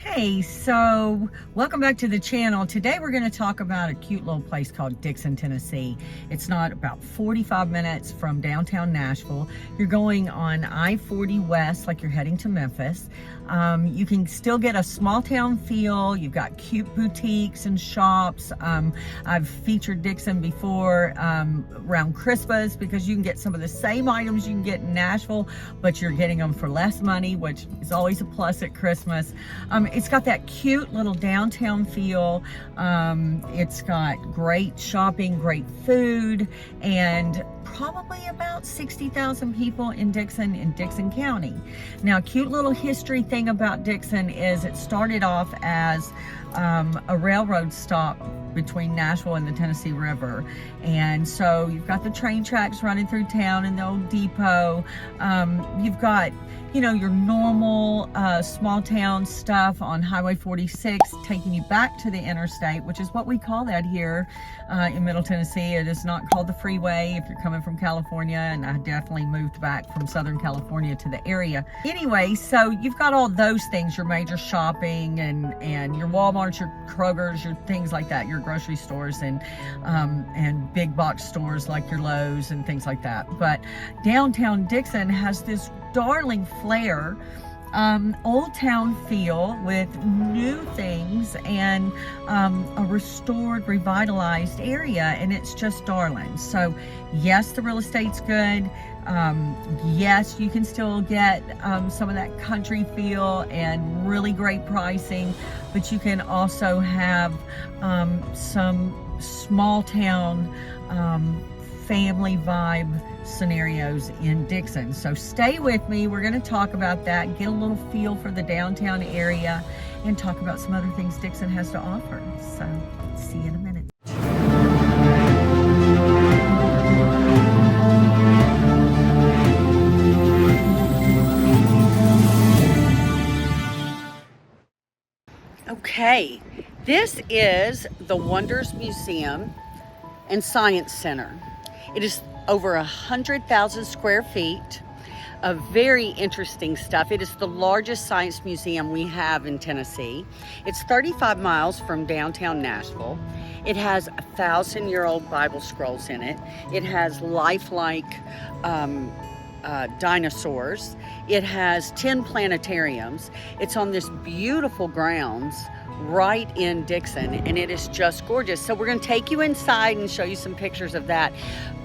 Hey, so welcome back to the channel. Today we're going to talk about a cute little place called Dickson, Tennessee. It's not about 45 minutes from downtown Nashville. You're going on I-40 West like you're heading to Memphis. You can still get a small town feel. You've got cute boutiques and shops. I've featured Dickson before around Christmas because you can get some of the same items you can get in Nashville, but you're getting them for less money, which is always a plus at Christmas. It's got that cute little downtown feel. It's got great shopping, great food, and probably about 60,000 people in Dickson County. Now, cute little history thing about Dickson is it started off as a railroad stop between Nashville and the Tennessee River. And so you've got the train tracks running through town and the old depot. You've got, you know, your normal small town stuff on Highway 46 taking you back to the interstate, which is what we call that here in Middle Tennessee. It is not called the freeway if you're coming from California, and I definitely moved back from Southern California to the area. Anyway, so you've got all those things, your major shopping and your Walmarts, your Kroger's, your things like that, your grocery stores and big box stores like your Lowe's and things like that. But downtown Dickson has this darling flair, old town feel with new things and a restored, revitalized area, and it's just darling. So yes, the real estate's good. Yes, you can still get some of that country feel and really great pricing, but you can also have some small town family vibe scenarios in Dickson. So stay with me. We're going to talk about that, get a little feel for the downtown area, and talk about some other things Dickson has to offer. So see you in a minute. Okay, this is the Wonders Museum and Science Center. It is over 100,000 square feet of very interesting stuff. It is the largest science museum we have in Tennessee. It's 35 miles from downtown Nashville. It has 1,000-year-old Bible scrolls in it. It has lifelike dinosaurs. It has 10 planetariums. It's on this beautiful grounds right in Dickson, and it is just gorgeous. So we're going to take you inside and show you some pictures of that.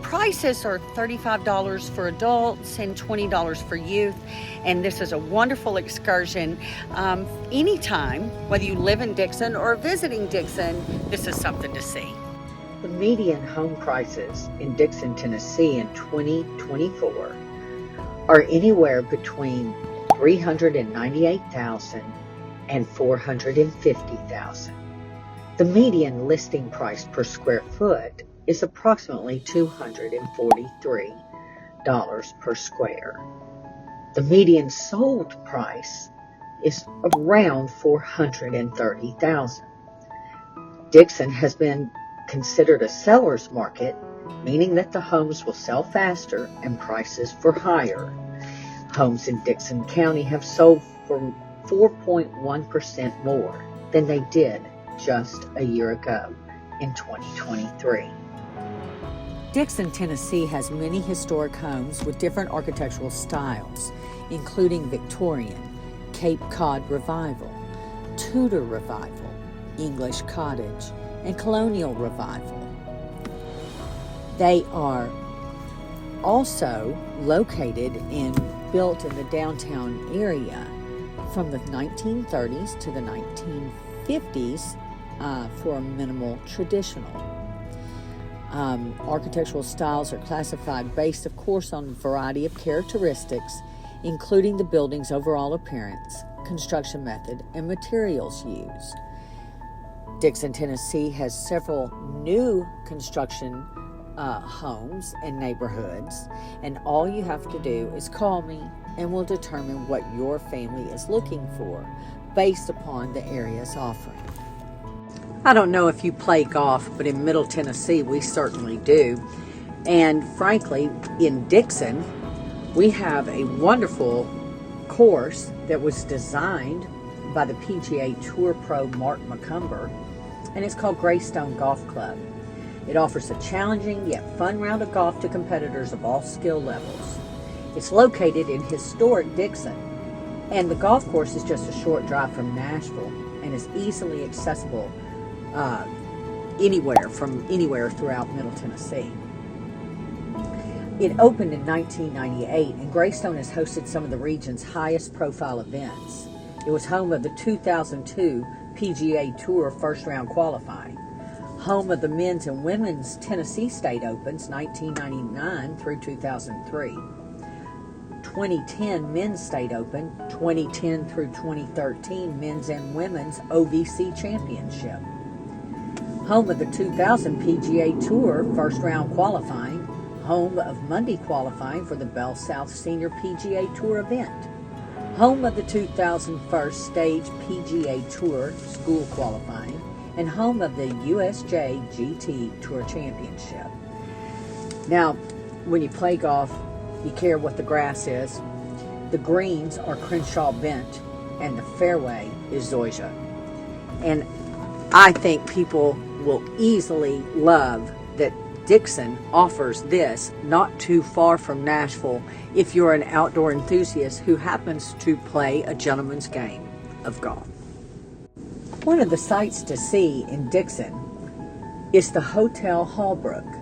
Prices are $35 for adults and $20 for youth, and this is a wonderful excursion. Anytime, whether you live in Dickson or visiting Dickson, this is something to see. The median home prices in Dickson, Tennessee in 2024 are anywhere between $398,000 and $450,000. The median listing price per square foot is approximately $243 per square. The median sold price is around $430,000. Dickson has been considered a seller's market, meaning that the homes will sell faster and prices for higher. Homes in Dickson County have sold for 4.1% more than they did just a year ago in 2023. Dickson, Tennessee has many historic homes with different architectural styles, including Victorian, Cape Cod Revival, Tudor Revival, English Cottage, and Colonial Revival. They are also located and built in the downtown area from the 1930s to the 1950s for a minimal traditional. Architectural styles are classified based, of course, on a variety of characteristics, including the building's overall appearance, construction method, and materials used. Dickson, Tennessee has several new construction homes and neighborhoods, and all you have to do is call me and we'll determine what your family is looking for based upon the area's offering. I don't know if you play golf, but in Middle Tennessee we certainly do. And frankly, in Dickson, we have a wonderful course that was designed by the PGA Tour pro Mark McCumber, and it's called Greystone Golf Club. It offers a challenging yet fun round of golf to competitors of all skill levels. It's located in historic Dickson, and the golf course is just a short drive from Nashville and is easily accessible anywhere throughout Middle Tennessee. It opened in 1998, and Greystone has hosted some of the region's highest profile events. It was home of the 2002 PGA Tour first round qualifying, home of the men's and women's Tennessee State Opens 1999 through 2003, 2010 Men's State Open, 2010 through 2013 Men's and Women's OVC Championship, home of the 2000 PGA Tour first round qualifying, home of Monday qualifying for the Bell South Senior PGA Tour event, home of the 2001 Stage PGA Tour school qualifying, and home of the USJ GT Tour Championship. Now, when you play golf, you care what the grass is. The greens are Crenshaw Bent, and the fairway is Zoysia. And I think people will easily love that Dickson offers this not too far from Nashville if you're an outdoor enthusiast who happens to play a gentleman's game of golf. One of the sights to see in Dickson is the Hotel Hallbrook.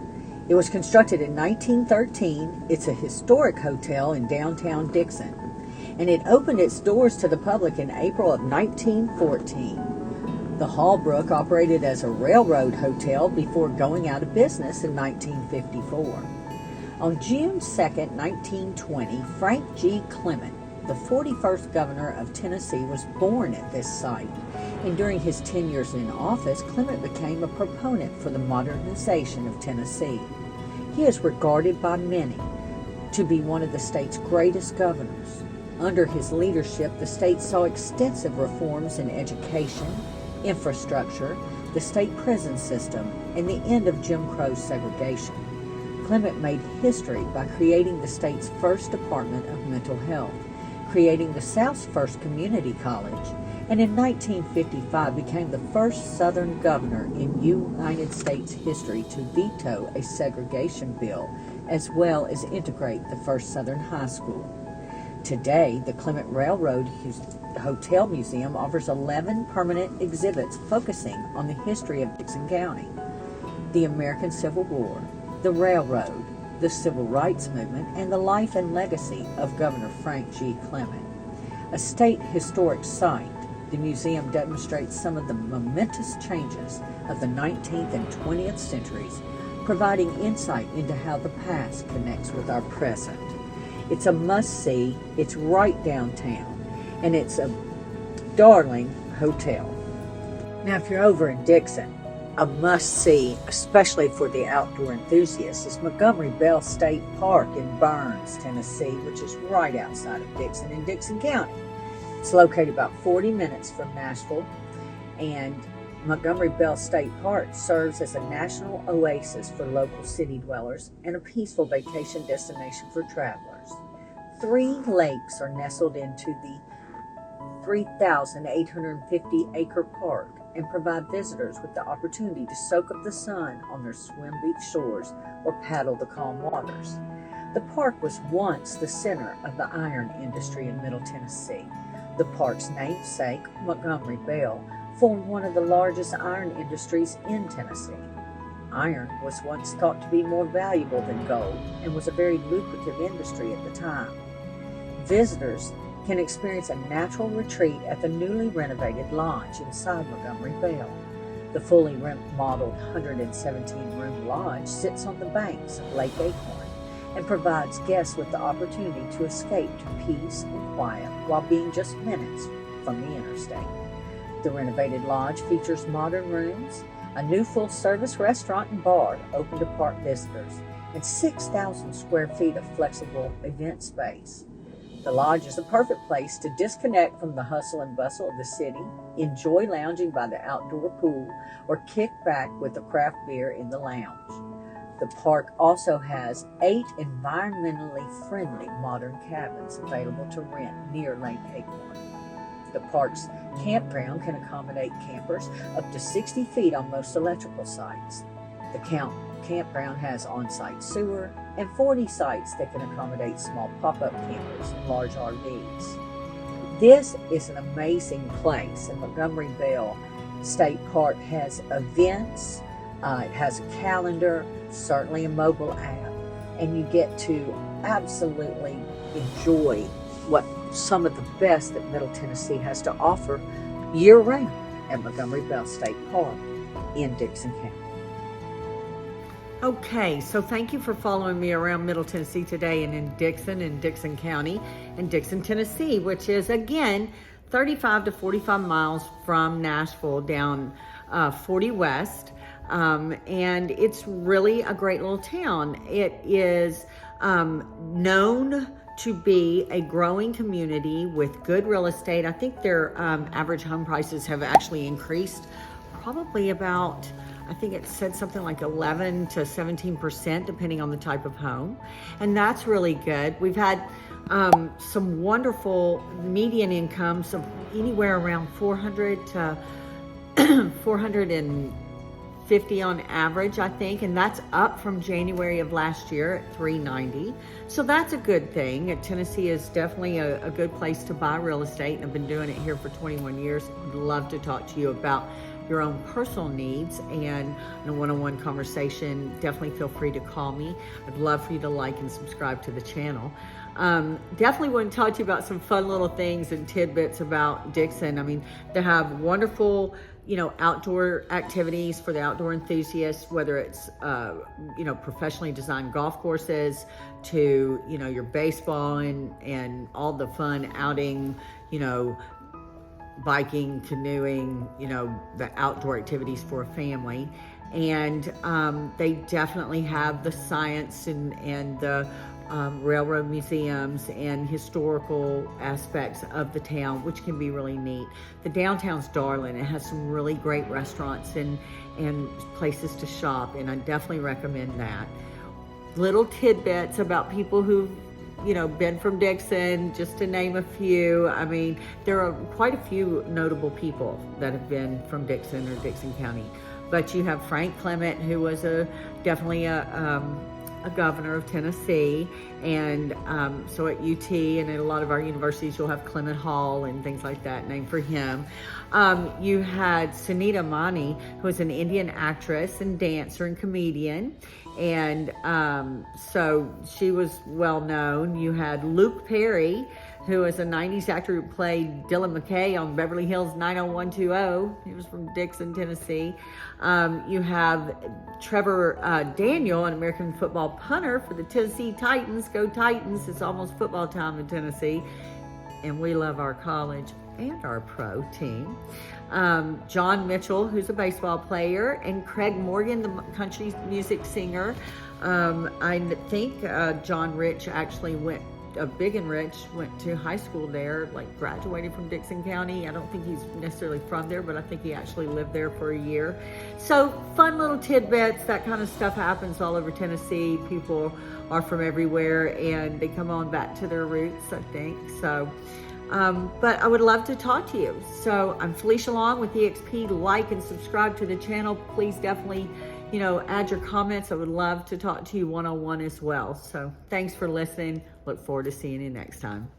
It was constructed in 1913. It's a historic hotel in downtown Dickson, and it opened its doors to the public in April of 1914. The Hallbrook operated as a railroad hotel before going out of business in 1954. On June 2, 1920, Frank G. Clement, the 41st governor of Tennessee, was born at this site, and during his 10 years in office, Clement became a proponent for the modernization of Tennessee. He is regarded by many to be one of the state's greatest governors. Under his leadership, the state saw extensive reforms in education, infrastructure, the state prison system, and the end of Jim Crow segregation. Clement made history by creating the state's first Department of Mental Health, creating the South's first community college, and in 1955 became the first Southern governor in United States history to veto a segregation bill, as well as integrate the first Southern high school. Today, the Clement Railroad Hotel Museum offers 11 permanent exhibits focusing on the history of Dickson County, the American Civil War, the railroad, the Civil Rights Movement, and the life and legacy of Governor Frank G. Clement. A state historic site, the museum demonstrates some of the momentous changes of the 19th and 20th centuries, providing insight into how the past connects with our present. It's a must-see, it's right downtown, and it's a darling hotel. Now, if you're over in Dickson, a must-see, especially for the outdoor enthusiasts, is Montgomery Bell State Park in Burns, Tennessee, which is right outside of Dickson in Dickson County. It's located about 40 minutes from Nashville, and Montgomery Bell State Park serves as a national oasis for local city dwellers and a peaceful vacation destination for travelers. 3 lakes are nestled into the 3,850-acre park and provide visitors with the opportunity to soak up the sun on their swim-beat shores or paddle the calm waters. The park was once the center of the iron industry in Middle Tennessee. The park's namesake, Montgomery Bell, formed one of the largest iron industries in Tennessee. Iron was once thought to be more valuable than gold and was a very lucrative industry at the time. Visitors can experience a natural retreat at the newly renovated lodge inside Montgomery Bell. The fully remodeled 117-room lodge sits on the banks of Lake Acorn and provides guests with the opportunity to escape to peace and quiet while being just minutes from the interstate. The renovated lodge features modern rooms, a new full-service restaurant and bar open to park visitors, and 6,000 square feet of flexible event space. The lodge is a perfect place to disconnect from the hustle and bustle of the city, enjoy lounging by the outdoor pool, or kick back with a craft beer in the lounge. The park also has 8 environmentally friendly modern cabins available to rent near Lake Acorn. The park's campground can accommodate campers up to 60 feet on most electrical sites. The campground has on-site sewer and 40 sites that can accommodate small pop-up campers and large RVs. This is an amazing place, and Montgomery Bell State Park has events, it has a calendar, certainly a mobile app, and you get to absolutely enjoy what some of the best that Middle Tennessee has to offer year-round at Montgomery Bell State Park in Dickson County. Okay, so thank you for following me around Middle Tennessee today and in Dickson County and Dickson, Tennessee, which is, again, 35 to 45 miles from Nashville down 40 West. And it's really a great little town. It is known to be a growing community with good real estate. I think their average home prices have actually increased probably about, I think it said something like 11 to 17%, depending on the type of home. And that's really good. We've had some wonderful median incomes of anywhere around 400 to 450 on average, I think, and that's up from January of last year at 390. So that's a good thing. Tennessee is definitely a good place to buy real estate, and I've been doing it here for 21 years. I'd love to talk to you about your own personal needs, and in a one-on-one conversation, definitely feel free to call me. I'd love for you to like and subscribe to the channel. Definitely want to talk to you about some fun little things and tidbits about Dickson. I mean, they have wonderful, outdoor activities for the outdoor enthusiasts, whether it's, professionally designed golf courses to, your baseball and all the fun outing, biking, canoeing, the outdoor activities for a family. And they definitely have the science and the railroad museums and historical aspects of the town, which can be really neat. The downtown's darling. It has some really great restaurants and places to shop, and I definitely recommend that. Little tidbits about people who've been from Dickson, just to name a few. I mean, there are quite a few notable people that have been from Dickson or Dickson County. But you have Frank Clement, who was definitely a governor of Tennessee, and so at UT and at a lot of our universities, you'll have Clement Hall and things like that named for him. You had Sunita Mani, who was an Indian actress and dancer and comedian, and so she was well known. You had Luke Perry, who was a 90s actor who played Dylan McKay on Beverly Hills 90210. He was from Dickson, Tennessee. You have Trevor Daniel, an American football punter for the Tennessee Titans. Go Titans. It's almost football time in Tennessee. And we love our college and our pro team. John Mitchell, who's a baseball player, and Craig Morgan, the country music singer. I think John Rich actually Big and Rich went to high school there, graduated from Dickson County. I don't think he's necessarily from there, but I think he actually lived there for a year. So fun little tidbits, that kind of stuff happens all over Tennessee. People are from everywhere and they come on back to their roots, I think. So, but I would love to talk to you. So I'm Felicia Long with EXP. Like and subscribe to the channel. Please definitely add your comments. I would love to talk to you one-on-one as well. So thanks for listening. Look forward to seeing you next time.